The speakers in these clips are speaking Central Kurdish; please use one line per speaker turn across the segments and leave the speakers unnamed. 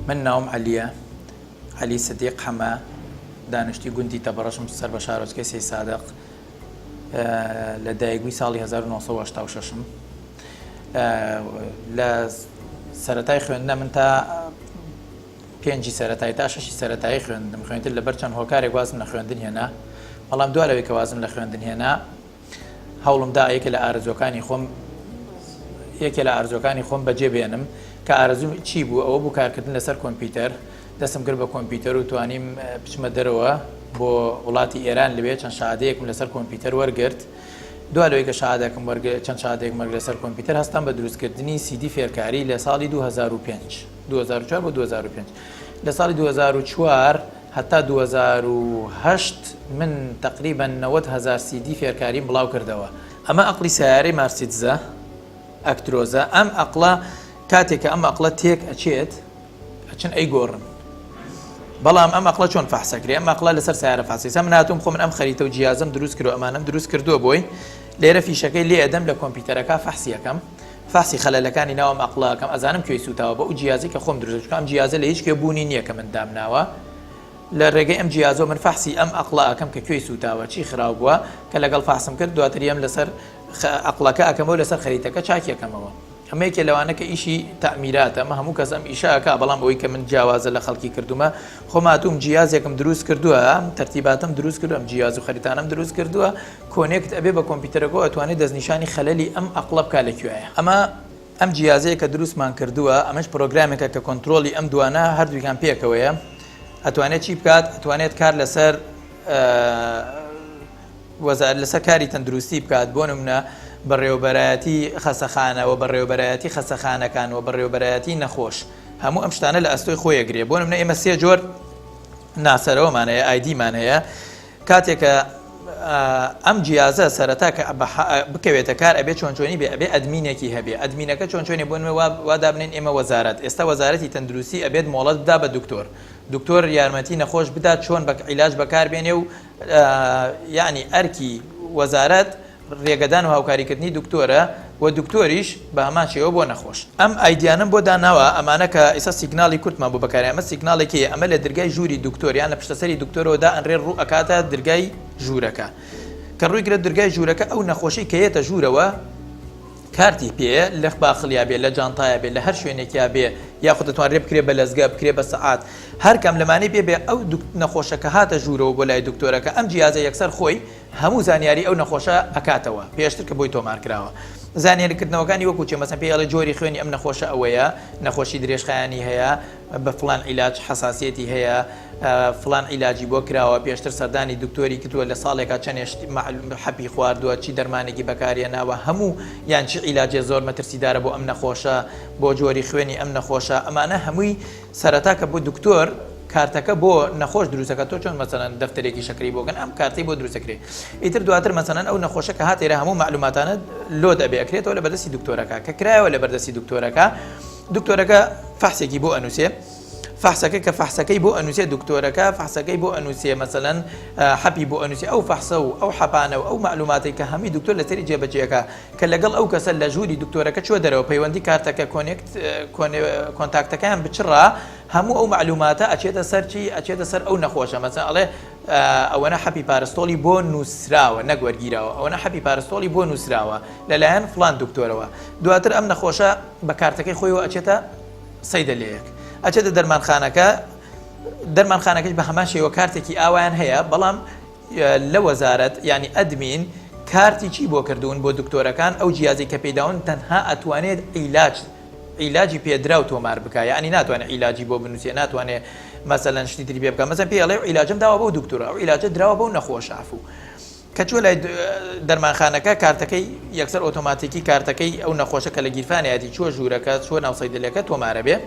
من ناوم علی سدیق حەما دانیشتووی گوندی تەبەڕەشم سەر بە شارۆچکەی سەی سادق لە دایکبووی ساڵی 1986 لە سەرەتای خوێندنە من تا پێنجی سەرەتایی تا شەشی سەرەتایی خوێندم خوێنتر لەبەر چەند هۆکارێک وازم لە خوێندن هێنا بەڵام دوای لەوەی کە وازم لە خوێندن هێنا هەوڵمدا یەکێ لە ئارزوەکانی خۆم بەجێ بێنم کە ئارزوم چی بوو ئەوە بوو کارکردن لەسەر کۆمپیوتەر دەستم کرد بە کۆمپیوتەر و توانیم بچمە دەرەوە بۆ وڵاتی ئێران لەوێ چەند شادەیەکم لەسەر کۆمپیوتەر وەرگرت دوای لەوەی کە شادێکم وەرگرت چەند شادێک مەرگ لەسەر کۆمپیوتەر هەستم بە دروستکردنی سیدی فێرکاری لە ساڵی 2004 بۆ 2005 لە ساڵی 2004 هەتا 2008 من تقریبا 90,000 سیدی فێرکاریم بڵاو کردەوە ئەمە ئەقلی سیارەی مارسیدزە ئەکترۆزە ئەم ئەقڵە کاتێک کە ئەم ئەقڵە تێک ئەچێت ئەچن ئەیگۆڕن بەڵام ئەم ئەقڵە چۆن فەحسەکرێ ئەم ئەقڵە لەسەر سیارە فەحسیسە من هاتووم خۆ من ئەم خەریتە و جیازم دروست کردو ئەمانم دروست کردووە بۆی لێرە فیشەکەی لێ ئەدەم لە کۆمپیوتەرەکە فەحسی یەکەم فەحسی خەلەلەکانی ناوم ئەقڵەکەم ئەزانم کوێی سوتاوە بە ئەو جیازی کە خۆم دروست کردم ئەم جیازە لە هیچ کوێ بوونی نییە کە من دامناوە لە ڕێگەی ئەم جیازۆ من فەحسی ئەم ئەقڵەکەم کە کوێی سوتاوە چی خراو بووە کە لەگەڵ فەحسم کرد دواتر ئەم لەسەر ئەقڵەکە ئەکەمەوە لەسەر خەریتەکە چاکیەکەمەوە هەمەیەکێ لەوانە کە ئیشی تەعمیراتە ئەمە هەموو کەس ئەم ئیشاکە بەڵام ئەوەی کە من جیاوازە لە خەڵکی کردومە خۆماتوم جیازێکم دروست کردووە ئەم تەرتیباتم دروست کردو ئەم جیاز و خەریتانم دروست کردووە کۆنێکت ئەبێ بە کۆمپیوتەرەکە ئەتوانێت دەستنیشانی خەلەلی ئەم ئەقڵە بکا لەکوێیە ئەمە ئەم جیازەیە کە دروستمان کردووە ئەمەش پرۆگرامێکە کە کۆنتترۆلی ئەم دوانە هەردوویان پێکەوەیە ئەتوانێت چی بکات ئەتوانێت کار لەسەر وەزارەت لەسەر کاری تەندروستی بکات بۆ نمونە بەڕێوەبەرایەتی خەسەخانەوە بەڕێوەبەرایەتی خەسەخانەکانەوە بەڕێوەبەرایەتی نەخۆش هەموو ئەم شتانە لە ئەستۆی خۆیەگرێ بۆ نمونە ئێمە سێ جۆر ناسەرەوەمان هەیە ئایدیمان هەیە کاتێکە ئەم جیازە سەرەتا کە بکەوێتە کار ئەبێ چۆنچۆنی بێ ئەبێ ئەدمینێکی هەبێ ئەدمینەکە چۆنچۆنی بۆ وا دابنێن ئێمە وەزارەت ئێستا وەزارەتی تەندروستی ئەبێت مۆڵەت بدا بە دکتۆر یارمەتی نەخۆش بدات چۆن بە عیلاج بەکاربێنێ و یعنی ئەرکی وەزارەت ڕێگەدان و هاوکاریکردنی دکتۆرە و دکتۆریش بە هەمان شێوە بۆ نەخۆش ئەم ئایدیانم بۆ داناوە ئەمانە کە ئێستا سیگناڵی کورتمان بۆ بەکاری ئەمە سیگناڵێکی ئەمە لە دەرگای ژووری دکتۆریان لە پشتەسەری دکتۆرەوەدا ئەنرێ ڕوو ئەکاتە دەرگای ژوورەکە کە ڕووی گرێت دەرگای ژوورەکە ئەو نەخۆشی کە هێتە ژوورەوە کارتی پێ لە باخڵیا بێ لە جانتایە بێ لە هەر شوێنێکیا بێ یاخود دەتوانرێ بکرێ بە لەزگە بکرێ بە سەعات هەر کەم لەمانەی پێ بێ ئەو نەخۆشەکە هاتە ژوورەوە بۆ لای دکتۆرەکە ئەم جیازە یەکسەر خۆی هەموو زانیاری ئەو نەخۆشە ئەکاتەوە پێشتر کە بۆی تۆمار کراوە زانیاریکردنەوەکانی وەکو چێ مەسەن پێڵە جۆری خوێنی ئەم نەخۆشە ئەوەیە نەخۆشی درێژخایانی هەیە بە فڵان عیلاج حساسیەتی هەیە فڵان عیلاجی بۆ کراوە پێشتر سەردانی دکتۆری کردووە لە ساڵێکا چەندێش حەپی خواردووە چی دەرمانێکی بەکارهێناوە هەموو یان چی عیلاجێ زۆر مەترسیدارە بۆ ئەم نەخۆشە بۆ جۆری خوێنی ئەم نەخۆشە ئەمانە هەمووی سەرەتا کە بۆ دکتۆر کارتەکە بۆ نەخۆش دروستەکە تۆ چۆن مەسەلەن دەفتەرێکی شەکری بۆگەن ئەم کارتی بۆ دروستەکرێ ئیتر دواتر مەسەلەن ئەو نەخۆشە کە هاتێرە هەموو معلوماتانە لۆ دەبێکرێتەوە لە بەردەستی دکتۆرەکە کە کرایەوە لە بەردەستی دکتۆرەکە فەحسێکی بۆ ئەنووسێ فەحسەکە کە فەحسەکەی بۆ ئەنووسێ دکتۆرەکە فەحسەکەی بۆ ئەنووسێ مەسەلەن حەپی بۆ ئەنووسێ ئەو فەحسە و ئەو حەپانە و ئەو معلوماتی کە هەمی دکتۆر لەسەری جێبەجێەکە کە لەگەڵ ئەو کەسە لە ژووری دکتۆرەکە چوە دەرەوە پەیوەندی کارتەکە کۆنتاکتەکەیان بچڕا هەموو ئەو معلوماتە ئەچێتە سەر چی ئەچێتە سەر ئەو نەخۆشە مەسەن ئەڵێ ئەوەنە حەپی پارستۆلی بۆ نووسراوە نەگوەرگیراوە ئەوەنە حەپی پارستۆلی بۆ نووسراوە لەلایەن فڵان دکتۆرەوە دواتر ئەم نەخۆشە بە کارتەکەی خۆیەوە ئەچێتە سەیدە لەیەک ئەچێتە دەرمانخانەکەش بە هەمان شێوە کارتێکی ئاوایان هەیە بەڵام لە وەزارەت ینی ئەدمین کارتی چی بۆ کردوون بۆ دکتۆرەکان ئەو جیازی کە پێداون تەنها ئەتوانێت عیلاجی پێدرا و تۆمار بکە یعنی ناتوانێت عیلاجی بۆ بنووسێ ناتوانێت مەسەلەن شتی تری پێ بکە مەسەن پێ ئەڵێ عیلاجم داوە بۆ دکتۆرە ئەو عیلاجە دراوە بۆ نەخۆش عفو کە چوە لای دەرمانخانەکە کارتەکەی یەکسەر ئۆتۆماتیکی کارتەکەی ئەو نەخۆشە کە لە گیرفانیاتی چوە ژوورەکە چوە ناو سەیدەلەکە تۆمارە بێ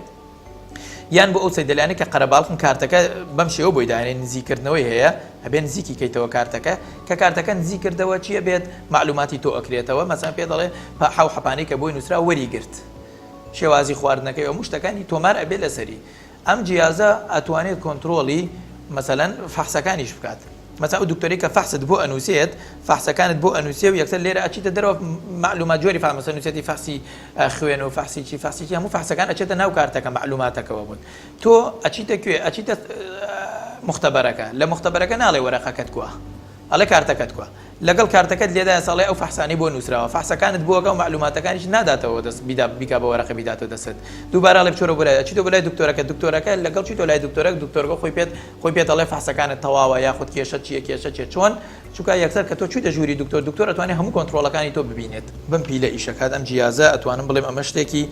یان بۆ ئەو سەیدەلانەی کە قەرەباڵخن کارتەکە بەم شێوە بۆی داێن نزیکردنەوەی هەیە هەبێ نزیکی کەیتەوە کارتەکە کە کارتەکە نزیکردەوە چییە بێت معلوماتی تۆ ئەکرێتەوە مەسەن پێ دەڵێ حاو حەپانەی کە بۆی نووسرا وەریگرت شێوازی خواردنەکەی و مشتەکانی تۆمار ئەبێ لەسەری ئەم جیازە ئەتوانێت کۆنتترۆلی مەسەلەن فەحسەکانیش بکات مثلا ئەو دکتۆری کە فەحست بۆ ئەنووسێت فەحسەکانت بۆ ئەنووسێ و یەکسەر لێرە ئەچیتە دەرەوە معلومات جۆری فەحمەسە نووسێتی فەحسی خوێن و فەحسی چی هەموو فەحسەکان ئەچێتە ناو کارتەکە معلوماتەکەەوە بوون تۆ ئەچیتە کوێ ئەچیتە مختبەرەکە لە مختبەرەکە ناڵێ وەرەقەکەت کووە ئەڵێ کارتەکەت کووە لەگەڵ کارتەکەت لێدایە ساڵێ ئەو فەحسانی بۆ نووسراوە فەحسەکانت بۆەکە و معلوماتەکانیش ناداتەوە دەست بیکا بە وەرەقە بیداتەوە دەست دووبارە لێ بچۆرە بۆ لای چیتۆ بۆ لای دکتۆرەکە لەگەڵ چیتۆ لای دکتۆرەکە خۆی پێت ئەڵێ فەحسەکانت تەواوە یاخود کێشە چیە کێشە چێ چۆن چونکە یەکسەر کە تۆ چوویتە ژووری دکتۆر ئەتوانێت هەموو کۆنتڕۆڵەکانی تۆ ببینێت بم پیلە ئیشەکات ئەم جیازە ئەتوانم بڵێم ئەمە شتێکی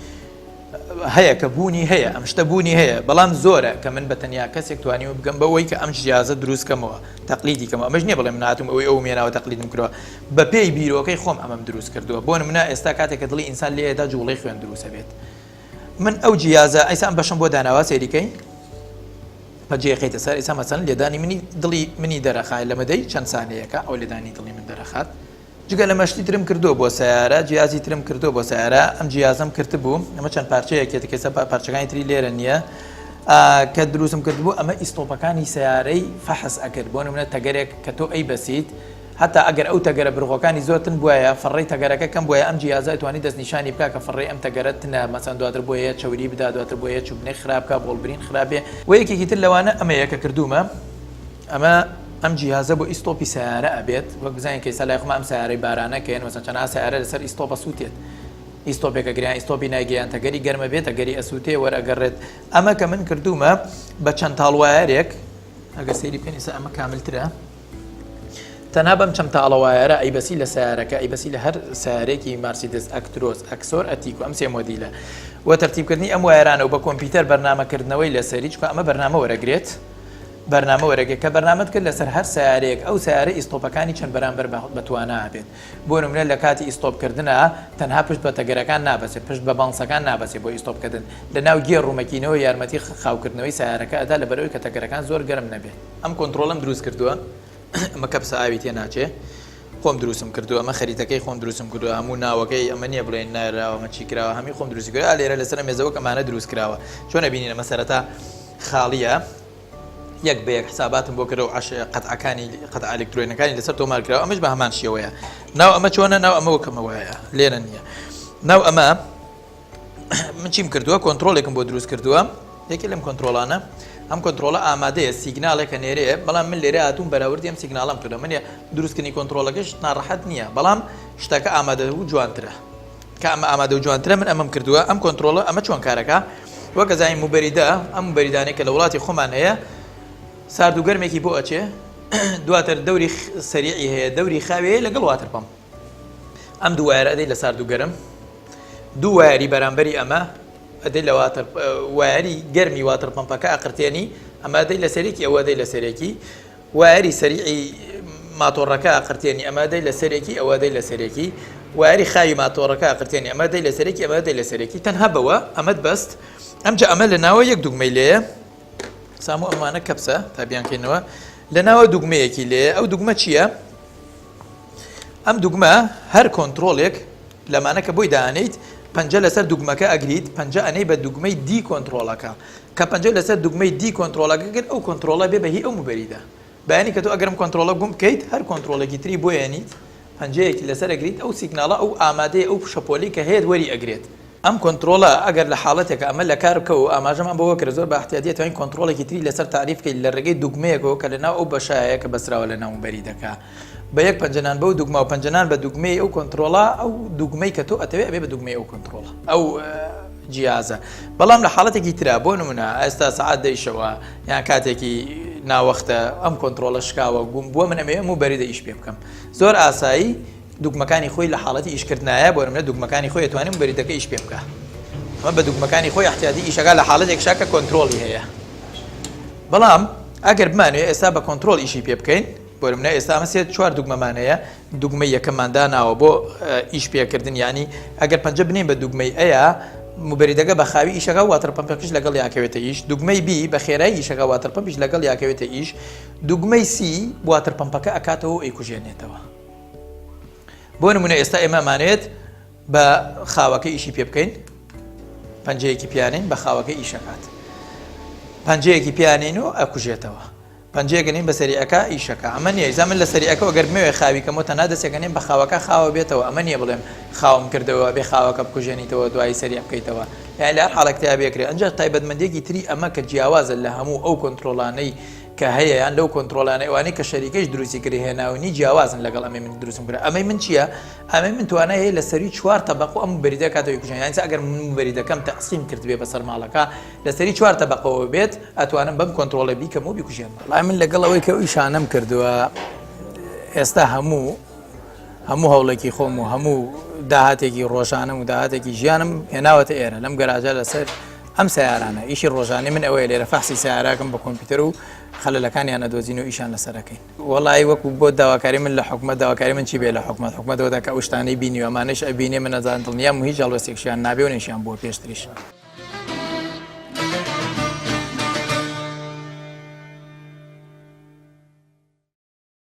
هەیە کە بوونی هەیە ئەم شتە بوونی هەیە بەڵام زۆرە کە من بەتەنیا کەسێک توانی و بگەم بەوەی کە ئەم جیازە دروستکەمەوە تەقلیدی کەمەوە ئەمەش نییە بڵێم ناتم ئەو مێناوە تەقلیدم کردەوە بە پێی بیرۆکەی خۆم ئەمەم دروست کردووە بۆ نمونە ئێستا کاتێک کە دڵی ئینسان لێدا جوڵەی خوێن دروستە بێت من ئەو جیازە ئەیسان بەشم بۆ داناوا سێریکەی بەجێخیتە سەر ئێستا مەسەن لێدانی دڵی منی دەرەخای لە مەدەی چەند سانەیەکە ئەو لێدانی دڵی من دەرەخات جگە لە مەشتی ترم کردو بۆ سیارە جیازی ترم کردو بۆ سیارە ئەم جیازم کرد بوو ئەمە چەند پارچەیەکێت کەسە پارچەکانی تری لێرە نییە کە دروستم کرد بوو ئەمە ئیستۆپەکانی سیارەی فەحس ئەکرد بۆ نمونە تەگەرێک کە تۆ ئەی بەسیت حتا ئەگەر ئەو تەگەرە برغۆکانی زۆرتن بواە فڕی تەگەرەکە کەم بواە ئەم جیازە توانی دەستنیشانی بکە کە فڕی ئەم تەگەرەتنە مەسەن دواتر بۆیە چوری بدا دواتر بۆیە چوبنەی خراپکە بۆڵبرین خراپێ و یەکێکی تر لەوانە ئەمەیە کە کردومە ئەمە ئەم جیهازە بۆ ئیستۆپی سیارە ئەبێت وەک بزانین کە سەلای خۆم ئەم سیارەی بارانەکەن وەسەن چەند سیارە لەسەر ئیستۆپە سووتێت ئیستۆپێکە گریان ئیستۆپی نایگەیان تەگەری گەرمە بێت تەگەری ئەسووتێ وەرەگەڕێت ئەمە کە من کردومە بە چەند تاڵوایەرێک ئەگەر سەیری بکەنیسە ئەمە کاملترە تەنها بەم چەند تاڵەوایەرە ئەیبەسی لە سیارەکە ئەیبەسی لە هەر سیارێکی مارسیدس ئەکترۆس ئەکسۆر ئەتیکو ئەم سێ مۆدیلە و تەرتیبکردنی ئەم وایەرانە و بە کۆمپیوتەر بەرنامەکردنەوەی لەسەری چکە ئەمە بەرنامە وەرەگرێت بەرنامە وەرەگێت کە بەرنامەت کرد لەسەر هەر سیارەیەک ئەو سیارە ئیستۆپەکانی چەند بەرامبەر بەتوانە بێت بۆ نمونە لە کاتی ئیستۆپکردنە تەنها پشت بە تەگەرەکان نابەسێت پشت بە بانسەکان نابەسێت بۆ ئیستۆپکردن لە ناو گێڕ ڕوومەکینەوە یارمەتی خاوکردنەوەی سیارەکە ئەدا لە بەرەوەی کە تەگەرەکان زۆر گەرم نەبێت ئەم کۆنتڕۆڵم دروست کردووە ئەمە کەپسە ئاوی تێ ناچێ خۆم دروستم کردووە ئەمە خەریتەکەی خۆم دروستم کردووە هەموو ناوەکەی ئەمە نییە بڵێن ناراوەمە چی کراوە هەمی خۆم دروست کردووە لێرە لەسەر مێزەوە کەمانە دروست کراوە چۆن نەبینینە مەسەرەتا خاڵیە یەک بە یەک حساباتم بۆ کردەوە قەتعەکانی قەتع ئەلکترۆنیەکانی لەسەر تۆمار کراوە ئەمەش بە هەمان شێوەیە ناو ئەمە چۆنە ناو ئەمە وەکەمەوەیە لێرە نییە ناو ئەمە من چیم کردووە کۆنتڕۆلێکم بۆ دروست کردووە یەکێ لەم کۆنتڕۆڵانە ئەم کۆنتڕۆلە ئامادەیە سیگنالێکە نێرەیە بەڵام من لێرە هاتووم بەراوردی ئەم سیگناڵم کردو منێ دروستکردنی کۆنتڕۆلەکەش ناڕەحەت نییە بەڵام شتەکە ئامادە و جوانترە کە ئەمە ئامادە و جوانترە من ئەمەم کردووە ئەم کۆنتڕۆلە ئەمە چۆن کارەکە وەکە زانین موبەریدە ئەم موبەریدانەی کە لە وڵاتی خۆمان هەیە ساردوگەرمێکی بۆ ئەچێ دواتر دەوری سەریعی هەیە دەوری خاوێ لەگەڵ واترپەم ئەم دوو وایەرە ئەدەی لە ساردوگەرم دوو وایەری بەرامبەری ئەمە ئەدەی لە وایەری گەرمی واترپەمپەکە ئەقرتێنی ئەمە ئەدەی لە سەرێکی ئەوە ئەدەی لە سەرێکی وایەری سەریعی ماتۆڕەکە ئەقرتێنی ئەمە ئەدەی لە سەرێکی ئەوە ئەدەی لە سەرێکی وایەری خاوی ماتۆڕەکە ئەقرتێنی ئەمە ئەدەی لە سەرێکی ئەمە ئەدەی لە سەرێکی تەنها بەوە ئەمەت بەست ئەمجا ئەمە لە ناوە یەک دوگمەی لێیە سامو ئەمانە کەپسە تابیانکەینەوە لە ناوە دوگمەیەکی لێ ئەو دوگمە چییە؟ ئەم دوگمە هەر کۆنتڕۆڵێک لەمانە کە بۆی دانیت پەنجە لەسەر دوگمەکە ئەگریت پەنجە ئەنەی بە دوگمەی دی کۆنتڕۆڵەکە کە پەنجە لەسەر دوگمەی دی کۆنتڕۆڵەکە کرد ئەو کۆنتڕۆڵە بێ بەهی ئەو موبەریدا بەیانی کە تۆ ئەگەرم کۆنتڕۆڵە گوم بکەیت هەر کۆنتڕۆڵێکی تری بۆ یانیت پەنجەیەکی لەسەر ئەگریت ئەو سیگناڵە ئەو ئامادەی ئەو شەپۆلی کە هەیە وەری ئەگرێت ئەم کۆنتڕۆڵە ئەگەر لە حاڵەتێکە ئەمە لە کار بکە و ئاماژەمان بەوە کرد زۆر بە احتیاطی توانین کۆنتڕۆڵێکی تری لەسەر تعریف بکەیت لە ڕێگەی دوگمەیەکەوە کە لەناو ئەو بەشایە کە بەسراوە لە ناو موبەریدەکە بە یەک پەنجەنان بەو دوگمە و پەنجەنان بە دوگمەی ئەو کۆنتڕۆڵە ئەو دوگمەی کە تۆ ئەتەوێت ئەبێ بە دوگمەی ئەو کۆنتڕۆڵە ئەو جیازە بەڵام لە حاڵەتێکی ترا بۆ نمونە ئێستا سەعات دەیشەوە یان کاتێکی ناوەختە ئەم کۆنتڕۆڵە شکاوە گوم بووە من ئەمەوێ موبەریدە ئیش پێ بکەم زۆر ئاسایی دوگمەکانی خۆی لە حاڵەتی ئیشکردنایە بۆ نمونە دوگمەکانی خۆی ئەتوانێت موبەریدەکە ئیش پێ بکە ئەمە بە دوگمەکانی خۆی احتیاطی ئیشەکە لە حاڵەتێک شاکە کۆنتڕۆڵی هەیە بەڵام ئەگەر بمانوێت ئێستا بە کۆنتڕۆڵ ئیشی پێ بکەین بۆ نمونە ئێستا ئەمە سێ چوار دوگمەمان هەیە دوگمەی یەکەممان داناوە بۆ ئیش پێکردن ینی ئەگەر پەنجە بنین بە دوگمەی ئەیە موبەریدەکە بە خاوی ئیشەکە واترپەمپەکەش لەگەڵ یاکەوێتە ئیش دوگمەی بی بە خێرایی ئیشەکە واترپەمپیش لەگەڵ یاکەوێتە ئیش دوگمەی سی واترپەمپەکە ئەکاتەوە ئەیکوژێنێتەوە بۆ نمونە ئێستا ئێمەمانێت بە خاوەکە ئیشی پێ بکەین پەنجەیەکی پیانین بە خاوەکە ئیشەکات پەنجەیەکی پیانین و ئەکوژێتەوە پەنجەیەگەنین بە سەریعەکە ئیشەکە ئەمە نیە ئیزامن لە سەریعەکەەوە گەرمەوەی خاوی کەمەوە نادەسێگەنین بە خاوەکە خاوە بێتەوە ئەمە نییە بڵێم خاوم کردەوە بێ خاوەکە بکوژێنیتەوە دوای سەریع بکەیتەوە یان لە هەر حاڵەکتیا بێکرێت ئەنجا تایبەتمەندێکی تری ئەمە کە جیاوازە لە هەموو ئەو کۆنتترۆلانەی کە هەیە یان لەو کۆنتترۆلانە ئەوانەی کە شەریکەش دروستی کردی هێناونی جیاوازن لەگەڵ ئەمەی من دروستم کرد ئەمەی من چییە؟ ئەمەی من توانای هەیە لە سەری 4 تەبەق و ئەم بەریدە کاتەوەی کوژێن یان ئەگەر من بەریدەکەم تەقسیم کرد بێ بەسەر ماڵەکە لە سەری 4 تەبەقەوە بێت ئەتوانم بەم کۆنتترۆلە بیکەم و بیکوژێن وڵای من لەگەڵ ئەوەی کە ئیشانەم کردووە ئێستا هەموو هەوڵێکی خۆم و هەموو داهاتێکی ڕۆژانم و داهاتێکی ژیانم هێناوەتە ئێرە لەم گەراجە لەسەر ئەم سیارانە ئیشی ڕۆژانەی من ئەوەیە لێرە فەحسی سیارەکەم بە کۆمپیوتەر و خەلەلەکانیان ئەدۆزین و ئیشان لەسەرەکەین وەڵی وەکو بۆ داواکاری من لە حکومەت داواکاری من چی بێ لە حکومەتەوەدا کە ئەو شتانەی بینی و ئەمانەش ئەبینێ من نەزانتڵ نیام و هیچ هەڵوەستێکشیان نابێ و نێشیان بۆ پێشتریش